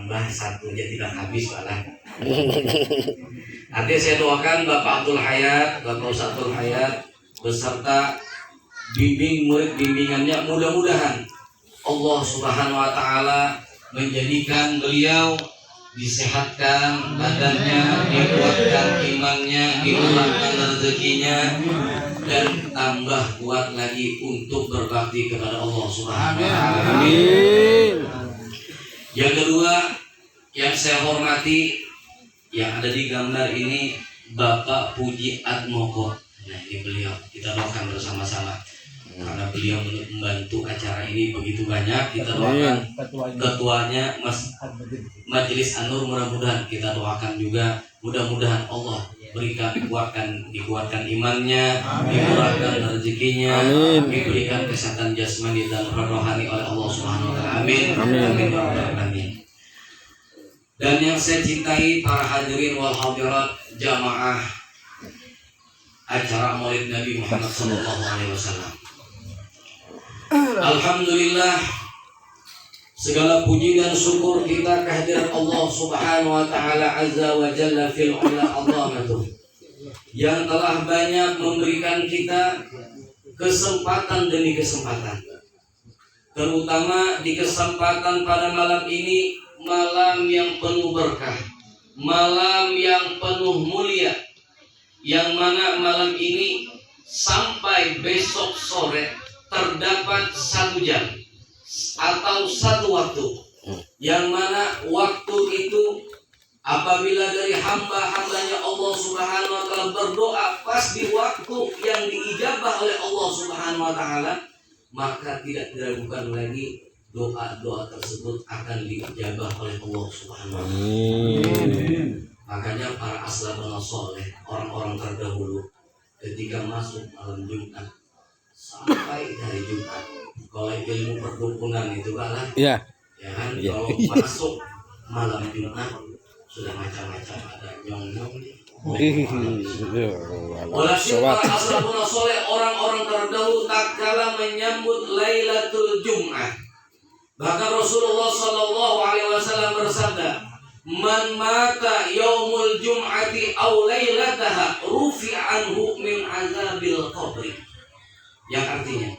nambah satunya tidak habis malah. Nanti saya doakan Bapak Abdul Hayat, Bapak Ustaz Abdul Hayat beserta bimbing murid bimbingannya, mudah-mudahan Allah Subhanahu wa taala menjadikan beliau disehatkan badannya, dikuatkan imannya, dilurahkan rezekinya, dan tambah kuat lagi untuk berbakti kepada Allah Subhanahu wa taala. Amin. Yang kedua yang saya hormati yang ada di gambar ini Bapak Puji Atmoko. Nah, ini beliau, kita doakan bersama-sama karena beliau membantu acara ini begitu banyak. Kita doakan ketuanya Majelis An-Nur, mudah-mudahan kita doakan juga, mudah-mudahan Allah dikuatkan imannya, dimurahkan rezekinya, diberikan kesehatan jasmani dan rohani oleh Allah Subhanahu wa taala. Amin. Amin. Amin. Dan yang saya cintai para hadirin wal hadirat jamaah acara Maulid Nabi Muhammad sallallahu alaihi wasallam. Alhamdulillah, segala puji dan syukur kita kehadiran Allah Subhanahu wa taala azza wa jalla fil ula azamatuh yang telah banyak memberikan kita kesempatan demi kesempatan. Terutama di kesempatan pada malam ini, malam yang penuh berkah, malam yang penuh mulia, yang mana malam ini sampai besok sore terdapat 1 jam atau 1 waktu, yang mana waktu itu apabila dari hamba-hambanya Allah Subhanahu wa taala berdoa pas di waktu yang diijabah oleh Allah Subhanahu wa taala, maka tidak diragukan lagi doa-doa tersebut akan diijabah oleh Allah Subhanahu wa taala. Makanya para aslafun saleh, orang-orang terdahulu, ketika masuk malam Jumat sampai hari Jumat, kalau ilmu perdukunan itu kalah, ya kan, kalau masuk malam Jumat sudah macam-macam, ada nyong-nyong. Walhasil para aslafun saleh, orang-orang terdahulu tak kalah menyambut Lailatul Jum'ah. Bahkan Rasulullah sallallahu alaihi wasallam bersabda, "Man mata yaumul jum'ati aw lailataha rufi'a anhu min azabil qabri." Yang artinya,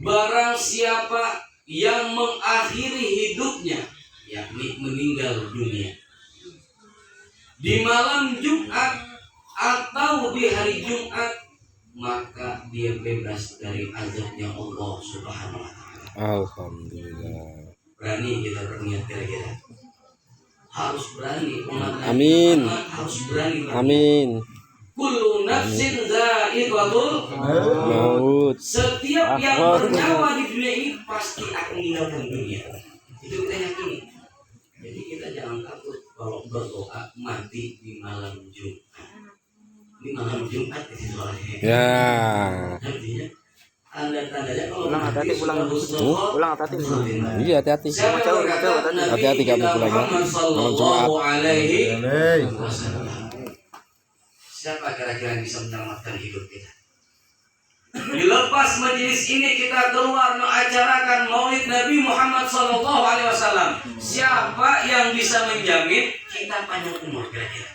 barang siapa yang mengakhiri hidupnya, yakni meninggal dunia di malam Jumat atau di hari Jumat, maka dia bebas dari azabnya Allah Subhanahu wa taala. Alhamdulillah. Berani kita berniat kira-kira. Harus berani. Amin. Harus berani. Amin. Kullu nafsin dha'iqatul maut. Setiap yang bernyawa di dunia ini pasti akan meninggalkan dunia. Itu kita yakini. Jadi kita jangan takut kalau berdoa mati di malam Jumat. Di malam Jumat itu soalnya. Ya. Artinya tanda-tandanya kalau ulang hati-hati, ulang hati-hati. Iya, hati-hati. Hati-hati kamu pulangnya. Malam Jumat. Siapa kira-kira yang bisa menyelamatkan hidup kita? Dilepas majelis ini kita keluar mengacarakan Maulid Nabi Muhammad sallallahu alaihi wasallam. Siapa yang bisa menjamin kita panjang umur kira-kira?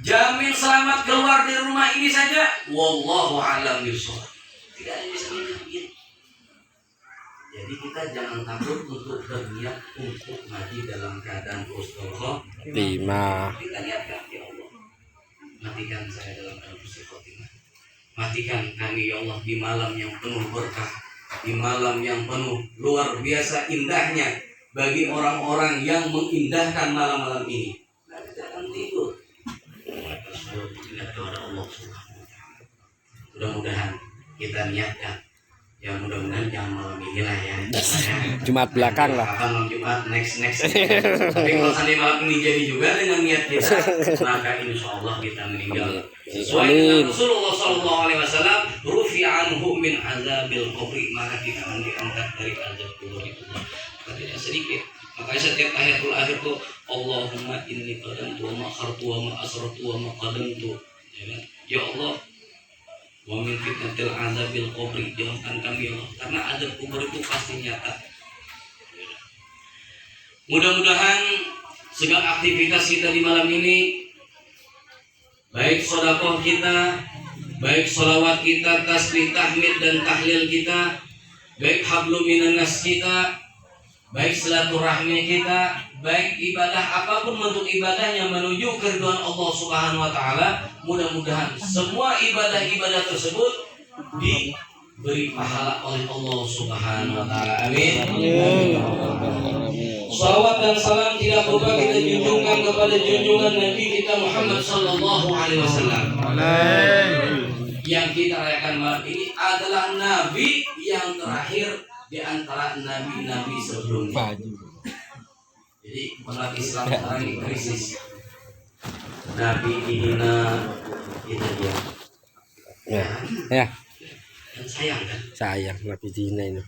Jamin selamat keluar dari rumah ini saja? Wallahu a'lam bishawab. Tidak ada yang bisa menjamin. Jadi kita jangan takut untuk berniat untuk mati dalam keadaan husnul khotimah. Kita niatkan, ya Allah, matikan saya dalam keadaan husnul khotimah. Matikan kami ya Allah di malam yang penuh berkah, di malam yang penuh luar biasa indahnya bagi orang-orang yang mengindahkan malam-malam ini. Kita akan tidur. Mudah-mudahan kita niatkan. Ya mudah-mudahan jangan malam ini lah ya. Jumat belakang lah. Malam Jumat next. Tapi kalau seandainya malam ini jadi juga dengan niat kita, maka insya Allah kita meninggal sesuai dengan Rasulullah Sallallahu Alaihi Wasallam, rufi'a anhu min azabil qabri, maka kita akan diangkat dari azab kubur itu. Tidak sedikit. Makanya setiap ayatul akhir tuh Allahumma inni qadamtu wa ma akhartu wa ma asrartu wa ma qadamtu. Ya Allah, wa min fitnatil azabil qabri, jauhkan kami ya Allah, karena azab kubur itu pasti nyata. Mudah-mudahan segala aktivitas kita di malam ini, baik sedekah kita, baik sholawat kita, tasbih, tahmid dan tahlil kita, baik hablum minan nas kita, baik silaturahmi kita, baik ibadah apapun bentuk ibadahnya menuju keridhaan Allah Subhanahu wa taala, mudah-mudahan semua ibadah-ibadah tersebut diberi pahala oleh Allah Subhanahu wa taala. Amin. Salawat dan salam tidak lupa kita junjungkan kepada junjungan Nabi kita Muhammad sallallahu alaihi wasallam. Yang kita rayakan malam ini adalah nabi yang terakhir di antara nabi-nabi sebelumnya. Jadi umat Islam sekarang ini krisis. Nabi dihina, itu dia. Ya. Dan sayang kan? Sayang Nabi dihina ini.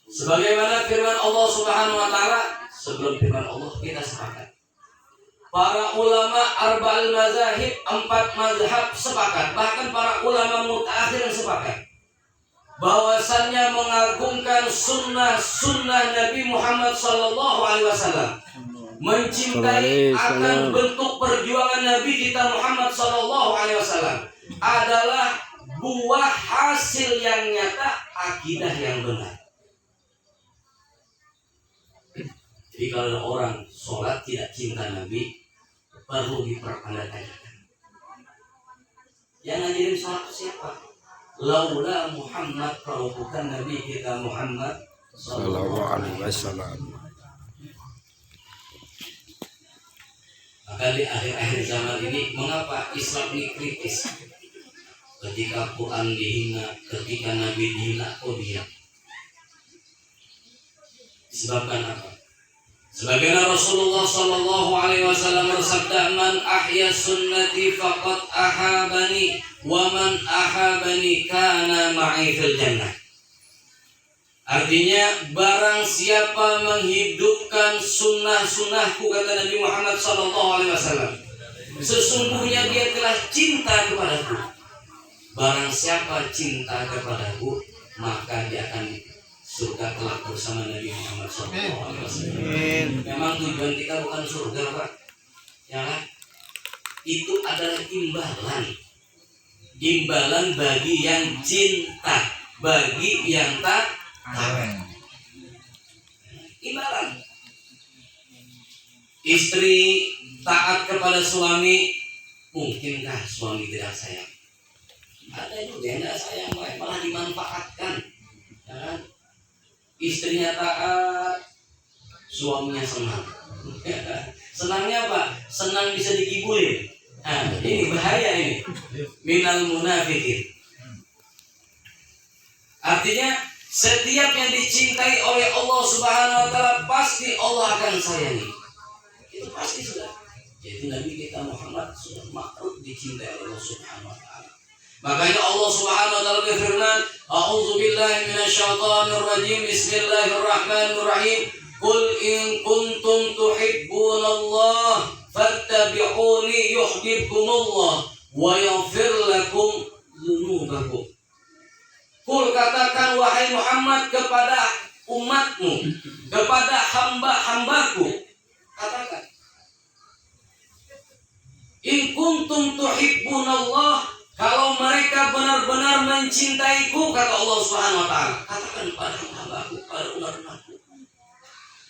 Sebagaimana firman Allah Subhanahu wa taala, sebelum firman Allah kita sepakat. Para ulama arba'al mazahib, 4 mazhab sepakat, bahkan para ulama mutaakhir sepakat bahwasannya mengagungkan sunnah Nabi Muhammad sallallahu alaihi wasallam, mencintai akan bentuk perjuangan Nabi kita Muhammad sallallahu alaihi wasallam adalah buah hasil yang nyata akidah yang benar. Jadi kalau ada orang sholat tidak cinta Nabi, perlu dipertanyakan. Yang ngajarin sholat siapa? Laula Muhammad, kalau bukan Nabi kita Muhammad sallallahu alaihi wasallam. Maka di akhir-akhir zaman ini, mengapa Islam ini kritis? Ketika Quran dihina, ketika Nabi dihina, kok diam? Disebabkan apa? Sebagaimana Rasulullah sallallahu alaihi wasallam bersabda, "Man ahya sunnati faqad ahabani, wa man ahabani kana ma'i fil jannah." Artinya, barang siapa menghidupkan sunnah-sunnahku, kata Nabi Muhammad sallallahu alaihi wasallam, sesungguhnya dia telah cinta kepadaku. Barang siapa cinta kepadaku, maka dia akan surga kelak bersama Nabi Muhammad SAW. Memang tujuan kita bukan surga, Pak. Ya kan? Itu adalah imbalan bagi yang cinta, bagi yang tak imbalan. Istri taat kepada suami, mungkinkah suami tidak sayang? Ada juga yang tidak sayang, malah dimanfaatkan. Ya kan? Istrinya taat, suaminya senang. Senangnya apa? Senang bisa dikibulin. Nah, ini bahaya ini. Minal munafikin. Artinya setiap yang dicintai oleh Allah Subhanahu wa taala pasti Allah akan sayangi. Itu pasti sudah. Jadi Nabi kita Muhammad sudah makhluk dicintai oleh Allah Subhanahu wa taala. Makanya Allah Subhanahu wa taala berfirman, "A'udzu billahi minasyaitonir rajim. Bismillahirrahmanirrahim. Qul in kuntum tuhibbunallah fattabi'uni yuhibbukumullah wa yaghfir lakum dzunubakum." Qul, katakan wahai Muhammad kepada umatmu, kepada hamba-hambaku, katakan, in kuntum tuhibbunallah, kalau mereka benar-benar mencintaiku, kata Allah Subhanahu wa taala, katakan pada hambaku, pada umat-umatku,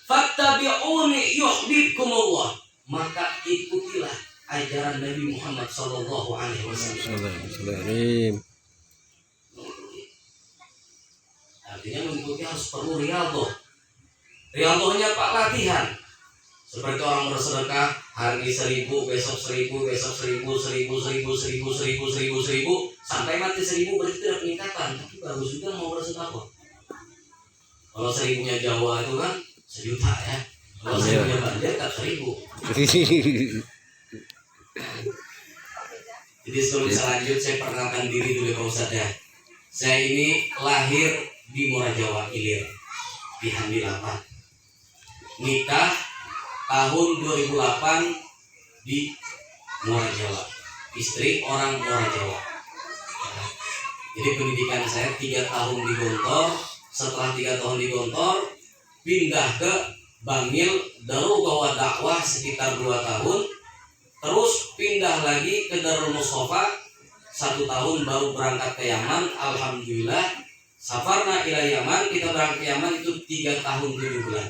fattabi'uni yuhibbukumullah, maka ikutilah ajaran Nabi Muhammad sallallahu alaihi wasallam. Artinya mengikuti harus perlu riyadhah. Riyadhahnya Pak latihan. Seperti orang bersedekah, hari ini 1000, besok 1000, besok 1000, 1000, 1000, 1000, 1000, 1000, 1000, sampai mati 1000 berarti tidak peningkatan. Tapi bagus juga mau bersedekah. Kalau 1000-nya Jawa itu kan 1.000.000 ya. Kalau 1000-nya Banjar tak 1000. Jadi sebelum selanjut saya perkenalkan diri dulu Pak Ustadz ya. Saya ini lahir di Muara Jawa Ilir, di Handilapa. Nikah tahun 2008 di Muara Jawa. Istri orang Muara Jawa. Jadi pendidikan saya 3 tahun di Gontor. Setelah 3 tahun di Gontor, pindah ke Bangil Darul Bawa Dakwah sekitar 2 tahun, terus pindah lagi ke Darul Mustafa 1 tahun, baru berangkat ke Yaman. Alhamdulillah, safarna ila Yaman, kita berangkat ke Yaman itu 3 tahun 7 bulan.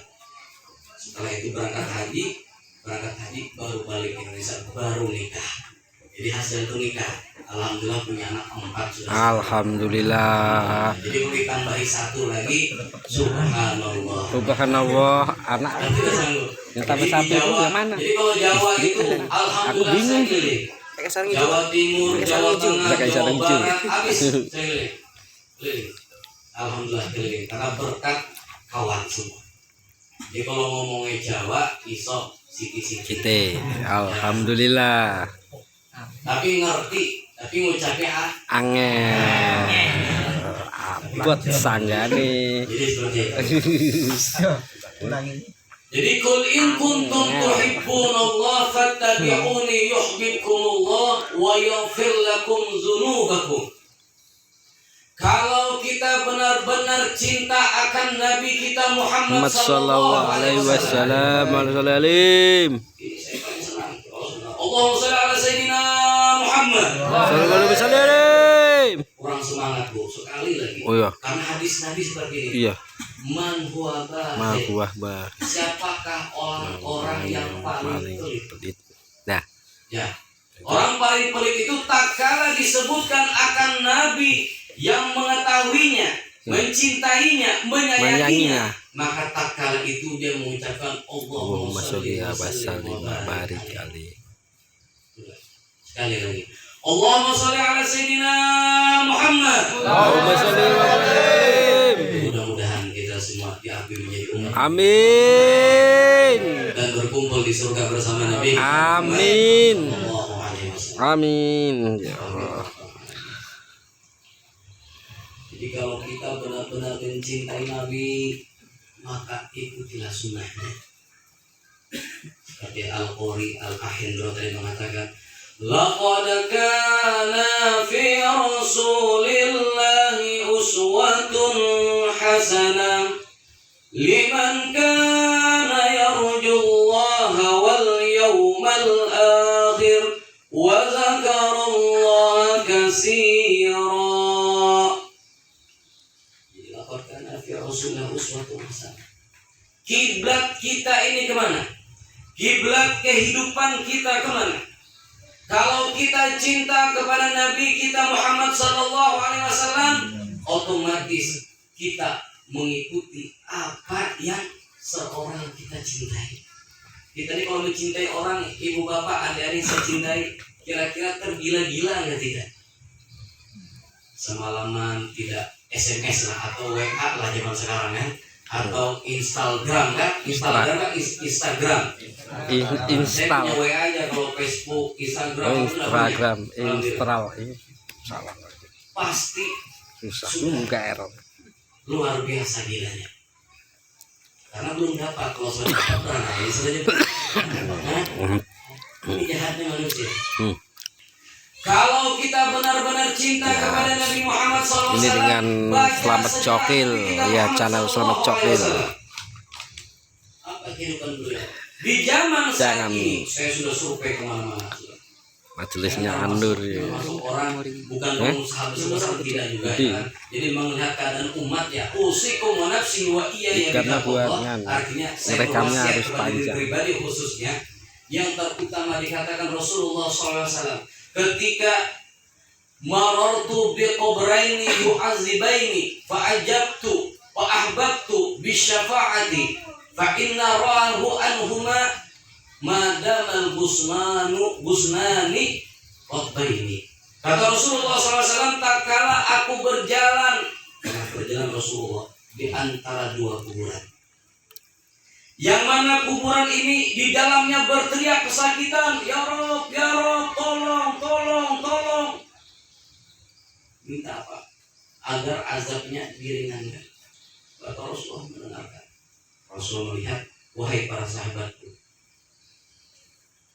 Setelah itu berangkat haji baru balik ke Indonesia, baru nikah. Jadi hasil itu nikah, alhamdulillah punya anak 4 sudah. Alhamdulillah. Jadi mau ditambahi 1 lagi, subhanallah. Subhanallah, anak Kan tidak sanggup. yang tambah Jadi di 1 itu Jawa- yang mana? Jadi kalau Jawa itu Aku alhamdulillah bingung saya keliling. Sekarang itu. Jawa Timur, Jawa Tengah, Pakai Jawa sarung hijau. Barat, habis saya keliling. Alhamdulillah keliling karena berkat kawan semua. Jadi kalau ngomongnya Jawa, iso siki-siki. Kita alhamdulillah. Tapi ngerti, tapi ngucapnya Angel. Buat sanggane. jadi seperti itu. Jadi kul in kuntum tuhibbunallah fattabi'uni yuhibbukumullah wa yaghfir lakum dzunubakum. Kalau kita benar-benar cinta akan Nabi kita Muhammad sallallahu alaihi wasallam, Alim. ini saya paling senang. Allahumma shalli ala sayyidina Muhammad. Sallallahu alaihi wasallam. Kurang semangat Bu, sekali lagi. Oh iya. Karena hadis Nabi seperti ini. Iya. Man huwa Ma bakhil. buah bar. Siapakah orang-orang yang paling pelit? pelit. Nah, Ya, orang paling pelit itu tak kala disebutkan akan Nabi yang mengetahuinya, mencintainya, menyayanginya, maka tak kala itu dia mengucapkan Allahumma Allahumma sholli sholli wa sallim wa barik barik alaihi. Sekali lagi, Allahumma sholli ala sayyidina Muhammad. Allahumma sholli wa sallim. Mudah-mudahan kita semua diakui menjadi umat Amin. dan berkumpul di surga bersama Nabi. Amin. Sallallahu alaihi wasallam. Amin. Ya Allah. Jadi kalau kita benar-benar mencintai Nabi, maka ikutilah sunnahnya. Seperti Al-Qori Al-Ahindro tadi mengatakan, laqad kana fi Rasulillahi uswatun hasanah liman kana yarjullaha wal yawmal akhir wa zakarallaha katsira. Kiblat kita ini kemana? Kiblat kehidupan kita kemana? Kalau kita cinta kepada Nabi kita Muhammad sallallahu alaihi wasallam, otomatis kita mengikuti apa yang seorang kita cintai. Kita ini kalau mencintai orang, ibu bapak, adik-adik saya cintai, kira-kira tergila-gila nggak tidak? Semalaman tidak SMS lah atau WA lah zaman sekarang kan, atau Instagram kan, Instagram. Install. Saya punya WA aja, kalau Facebook, Instagram, Oh, itu nggak punya. Instagram, Alhamdulillah. ini salah. Pasti Susah juga error. luar biasa gilanya. Karena belum dapat, kalau sudah dapat berani sudah dapat. Ini jahatnya manusia. Kalau kita benar-benar cinta kepada Nabi Muhammad SAW, Ini dengan Selamat Cokil, ya channel Selamat Cokil. Apa kehidupan beliau? Di zaman saat Jangan. ini, saya sudah survei kemana-mana. Majelisnya andur ya. Termasuk orang bukan pengusaha besar tidak juga ya kan? Jadi melihat keadaan umat ya, usikum wa nafsi wa iya ya Karena buat artinya saya ngerekamnya berwasiat harus kepada diri panjang. pribadi khususnya yang terutama dikatakan Rasulullah SAW ketika marartu biqabraini yu'azibaini fa'ajabtu wa ahbabtu bisyafa'ati fa inna ra'ahu anhuma madamal busnani qatbaini. Kata Rasulullah SAW, tak kala aku berjalan Rasulullah di antara 2 kuburan, yang mana kuburan ini di dalamnya berteriak kesakitan, ya Rob, tolong, tolong. Minta apa? Agar azabnya diringankan. Kata Rasulullah mendengarkan. Rasul melihat, wahai para sahabatku,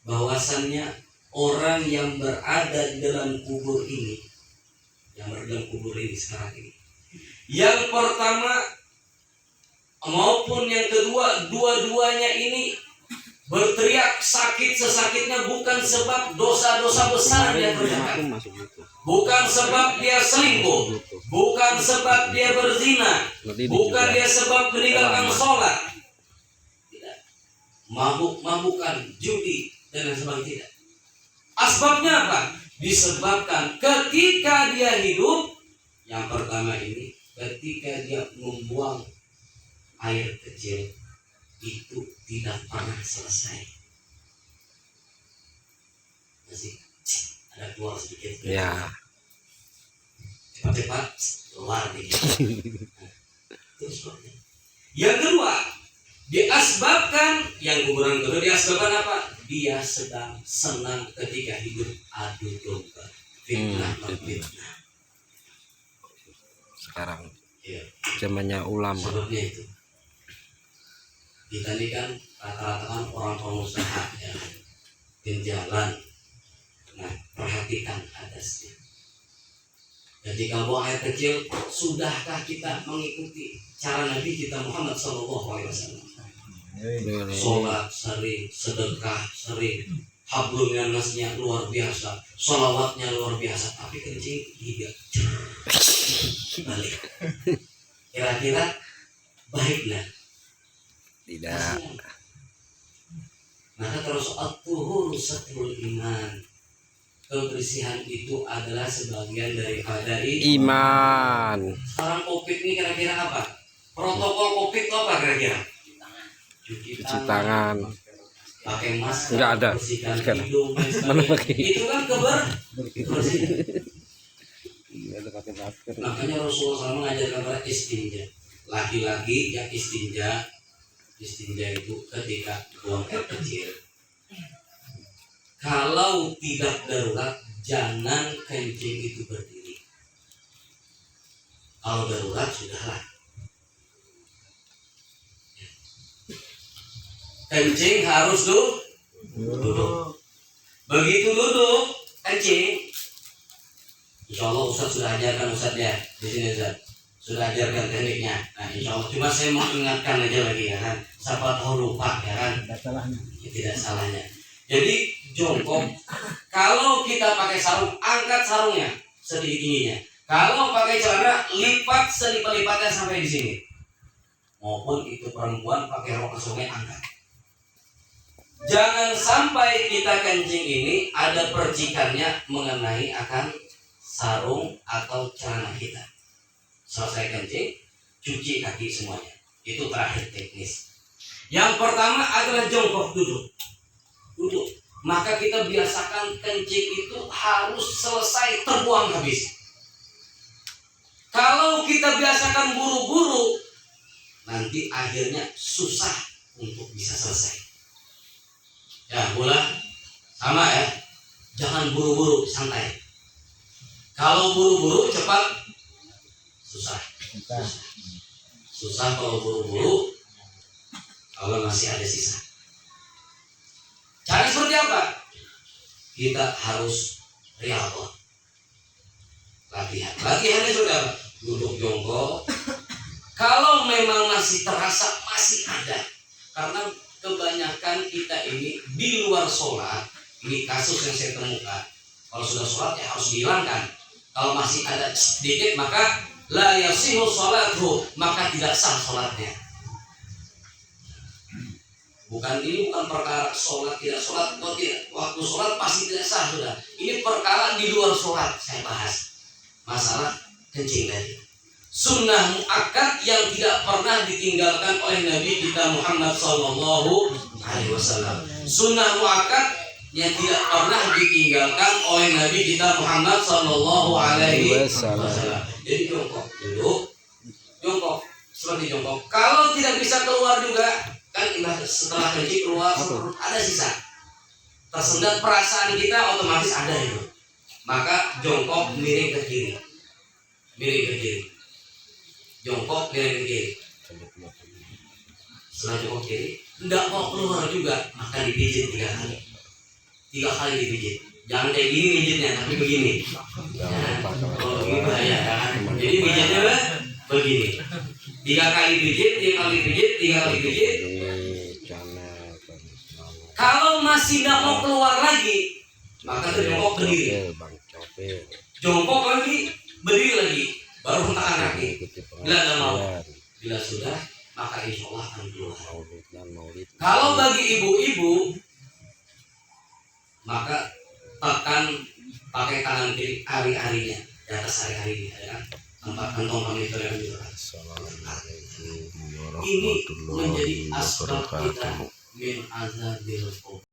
bahwasannya orang yang berada di dalam kubur ini, sekarang ini, yang pertama maupun yang kedua, dua-duanya ini berteriak sakit sesakitnya bukan sebab dosa-dosa besar dia kerjakan, bukan sebab dia selingkuh, bukan sebab dia berzina, bukan dia sebab meninggalkan sholat, tidak, mabuk-mabukan, judi dan lain sebagainya, tidak. Asbabnya apa? Disebabkan ketika dia hidup, yang pertama ini, ketika dia membuang air kecil itu tidak pernah selesai. Masih ada keluar sedikit. Ya. Cepat-cepat keluar dikit. Terus yang kedua, diasbabkan, yang kuburan kedua diasbabkan apa? Dia sedang senang ketika hidup adu domba, fitnah. Sekarang Ya. zamannya ulama. Sebabnya itu. Kita ini kan rata-rata kan orang pengusaha ya, tim jalan. Nah, perhatikan atasnya. Jadi kalau air kecil, sudahkah kita mengikuti cara Nabi kita Muhammad SAW? Sholat sering, sedekah sering, hablum minannasnya luar biasa, sholawatnya luar biasa, tapi kencing tidak. Balik. Kira-kira baiklah. Tidak. Maka terus at-tuhur satrul iman. Kebersihan itu adalah sebagian daripada Iman. Sekarang COVID ini kira-kira apa? Protokol COVID itu apa kira-kira? Cuci tangan. Pakai masker, Enggak ada. bersihkan Sekarang. hidung, dan Mana sebagainya. pakai? Itu kan kebersihan. Makanya Rasulullah SAW mengajarkan para istinja. Laki-laki yang istinja itu ketika buang air kecil. Kalau tidak darurat, jangan kencing itu berdiri. Kalau darurat sudahlah. Kencing harus duduk. Begitu duduk kencing, insya Allah Ustadz sudah ajarkan Ustadz ya di sini Ustadz. Sudah ajarkan tekniknya. Nah, insya Allah. Cuma saya mau ingatkan aja lagi ya kan. Siapa tahu lupa ya kan. Tidak salahnya. Jadi jongkok. Kalau kita pakai sarung, angkat sarungnya sedikit tingginya. Kalau pakai celana, lipat selipat-lipatnya sampai di sini. Maupun itu perempuan pakai rok kesungnya, angkat. Jangan sampai kita kencing ini ada percikannya mengenai akan sarung atau celana kita. Selesai kencing, cuci kaki semuanya. Itu terakhir teknis. Yang pertama adalah jongkok, duduk. Maka kita biasakan kencing itu harus selesai terbuang habis. Kalau kita biasakan buru-buru, nanti akhirnya susah untuk bisa selesai. Ya, bola sama ya. Jangan buru-buru, santai. Kalau buru-buru cepat susah kalau buru-buru, kalau masih ada sisa. Cara seperti apa? Kita harus riyadhah. Latihannya sudah duduk jongkok. Kalau memang masih terasa masih ada, karena kebanyakan kita ini di luar sholat, ini kasus yang saya temukan. Kalau sudah sholat ya harus dihilangkan. Kalau masih ada sedikit maka la yasihu sholatuhu, maka tidak sah sholatnya. Ini bukan perkara sholat tidak sholat, waktu sholat pasti tidak sah sudah. Ini perkara di luar sholat saya bahas. Masalah kencing tadi. Sunnah muakkad yang tidak pernah ditinggalkan oleh Nabi kita Muhammad sallallahu alaihi wasallam. Sunnah muakkad yang tidak pernah ditinggalkan oleh Nabi kita Muhammad sallallahu alaihi wasallam. Jadi jongkok dulu, jongkok seperti jongkok. Kalau tidak bisa keluar juga, kan setelah kencing keluar ada sisa, tersendat perasaan kita otomatis ada itu. Maka jongkok miring ke kiri, jongkok miring ke kiri. Setelah jongkok kiri, tidak mau keluar juga, maka dipijit 3 kali. 3 kali dipijit. Jangan kayak gini pijitnya, tapi begini. Oh, begini bahaya kan. Jadi pijitnya begini. 3 kali pijit, 3 kali pijit, 3 kali pijit. Kalau masih nggak mau keluar lagi, maka jongkok berdiri. Jongkok lagi, berdiri lagi, baru hentakan kaki. Bila nggak mau, bila sudah, maka insya Allah akan keluar. Kalau bagi ibu-ibu, maka tekan pakai tangan kiri hari-harinya, di atas hari-harinya, ya kan? Tempat kantong kami itu yang juga. Ini menjadi asbab kita min azabil